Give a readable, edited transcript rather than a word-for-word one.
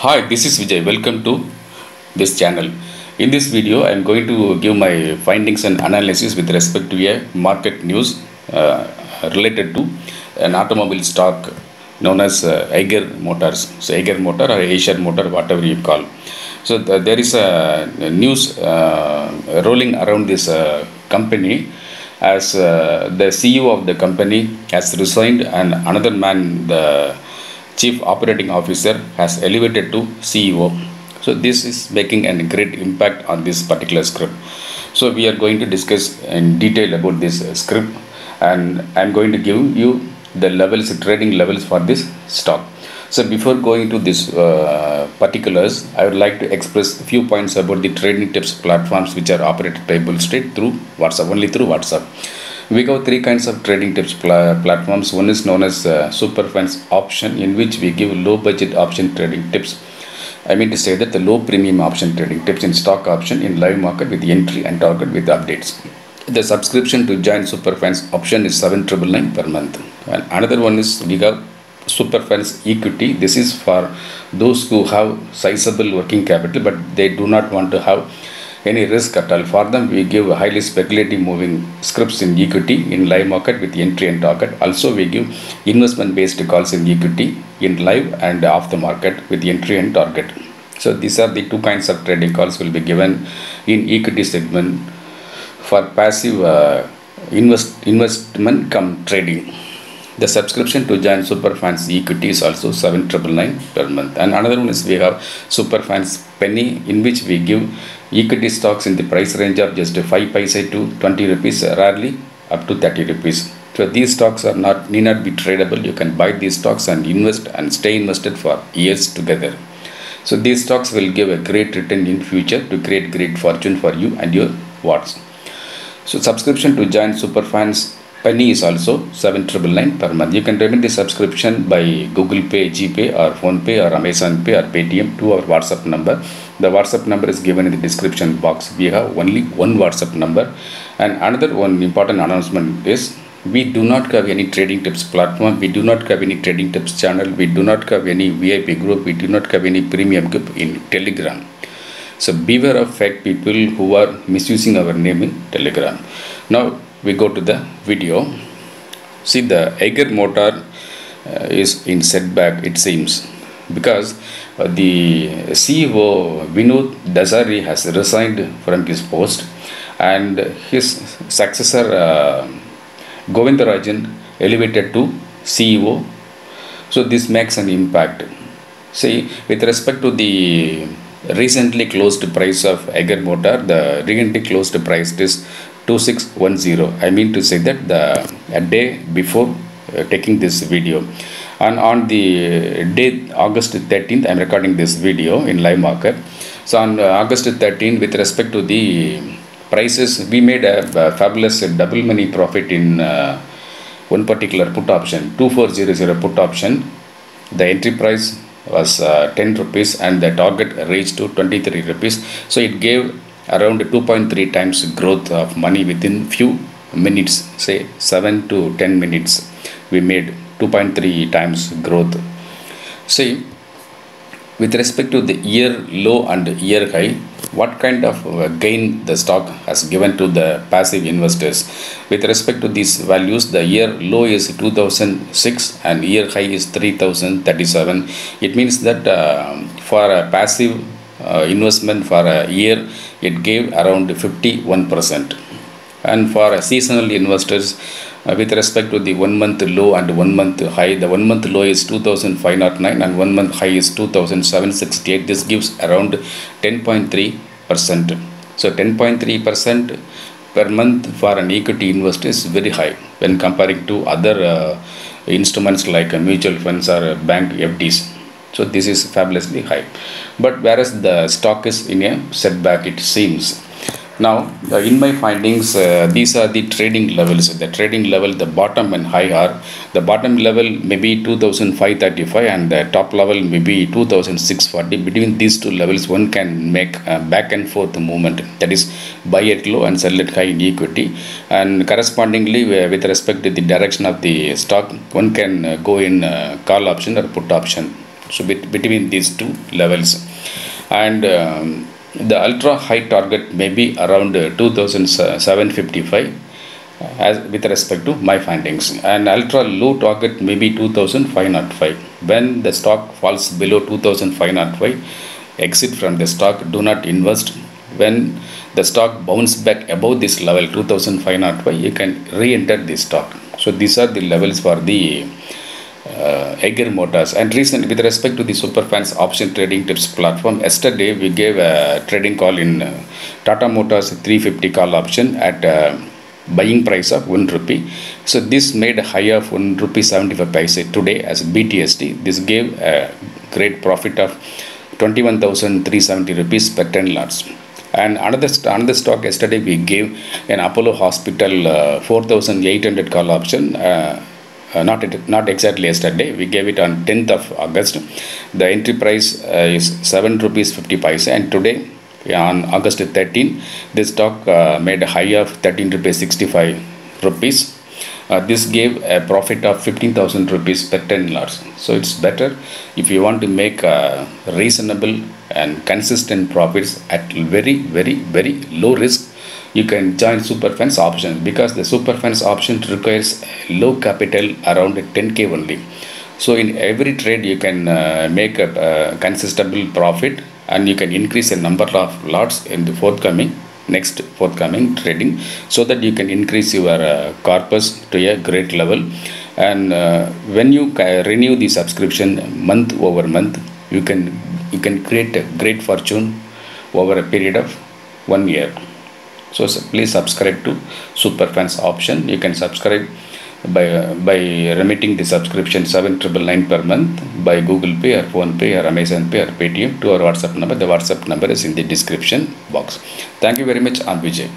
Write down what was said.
Hi, this is Vijay. Welcome to this channel. In this video, I am going to give my findings and analysis with respect to a market news related to an automobile stock known as Eiger Motors. So, Eiger Motor or Asian Motor, whatever you call. So, there is a news rolling around this company as the CEO of the company has resigned and another man, the Chief Operating Officer, has elevated to CEO. So this is making a great impact on this particular script. So we are going to discuss in detail about this script, and I am going to give you the levels, trading levels for this stock. So before going to this particulars, I would like to express a few points about the trading tips platforms which are operated by Bull Street through WhatsApp, only through WhatsApp. We have three kinds of trading tips platforms. One is known as Superfans Option, in which we give low budget option trading tips. I mean to say that the low premium option trading tips in stock option in live market with entry and target with updates. The subscription to join Superfans Option is 7,999 per month. And another one is we have Superfans Equity. This is for those who have sizable working capital but they do not want to have any risk at all. For them, we give highly speculative moving scripts in equity in live market with entry and target. Also, we give investment based calls in equity in live and off the market with entry and target. So these are the two kinds of trading calls will be given in equity segment for passive investment come trading. The subscription to join Superfans Equity is also 7,999 per month. And another one is we have Superfans Penny, in which we give equity stocks in the price range of just 5 paise to 20 rupees, rarely up to 30 rupees. So these stocks are need not be tradable. You can buy these stocks and invest and stay invested for years together. So these stocks will give a great return in future to create great fortune for you and your wards. So subscription to join Superfans Penny is also 7,999 per month. You can remit the subscription by Google Pay, GPay or Phone Pay or Amazon Pay or Paytm to our WhatsApp number. The WhatsApp number is given in the description box. We have only one WhatsApp number. And another one important announcement is we do not have any trading tips platform. We do not have any trading tips channel. We do not have any VIP group. We do not have any premium group in Telegram. So beware of fake people who are misusing our name in Telegram. Now we go to the video. See, the Eiger Motor is in setback, it seems, because the CEO Vinod Dasari has resigned from his post and his successor Govindarajan elevated to CEO. So this makes an impact. See, with respect to the recently closed price of Eiger Motor, the recently closed price is 2610. I mean to say that a day before taking this video, and on the day August 13th, I am recording this video in live market. So on August 13th, with respect to the prices, we made a fabulous double money profit in one particular put option, 2400 put option. The entry price was 10 rupees and the target reached to 23 rupees. So it gave around 2.3 times growth of money within few minutes, say 7 to 10 minutes. We made 2.3 times growth. See, with respect to the year low and year high, what kind of gain the stock has given to the passive investors? With respect to these values, the year low is 2006 and year high is 3037. It means that for a passive investment for a year, it gave around 51%. And for seasonal investors, with respect to the 1 month low and 1 month high, the 1 month low is 2509 and 1 month high is 2768. This gives around 10.3%. So 10.3% per month for an equity investor is very high when comparing to other instruments like mutual funds or bank FDs. So this is fabulously high. But whereas the stock is in a setback, it seems. Now, in my findings, these are the trading levels. The trading level, the bottom and high are, the bottom level may be 2535 and the top level may be 2640. Between these two levels, one can make a back and forth movement. That is, buy at low and sell at high in equity. And correspondingly, with respect to the direction of the stock, one can go in call option or put option So between these two levels, and the ultra high target may be around 2755 as with respect to my findings, and ultra low target may be 2505. When the stock falls below 2505, exit from the stock, do not invest. When the stock bounce back above this level 2505, you can re-enter the stock. So these are the levels for the Eiger Motors. And recently, with respect to the Superfans option trading tips platform, yesterday we gave a trading call in Tata Motors 350 call option at buying price of 1 rupee. So this made a high of 1 rupee 75 paise today as BTST. This gave a great profit of 21,370 rupees per 10 lots. And another stock yesterday we gave an Apollo Hospital 4,800 call option. Not exactly yesterday, we gave it on 10th of August. The entry price is 7 rupees 50 paise, and today on August 13, this stock made a high of 13 rupees 65 rupees. This gave a profit of 15,000 rupees per 10 lots. So it's better if you want to make reasonable and consistent profits at very, very, very low risk. You can join Superfans option, because the Superfans option requires low capital, around 10k only. So in every trade you can make a consistent profit, and you can increase the number of lots in the next forthcoming trading, so that you can increase your corpus to a great level. And when you renew the subscription month over month, you can create a great fortune over a period of 1 year. So please subscribe to Superfans option. You can subscribe by remitting the subscription 7,999 per month by Google Pay or Phone Pay or Amazon Pay or Paytm to our WhatsApp number. The WhatsApp number is in the description box. Thank you very much. I'm Vijay.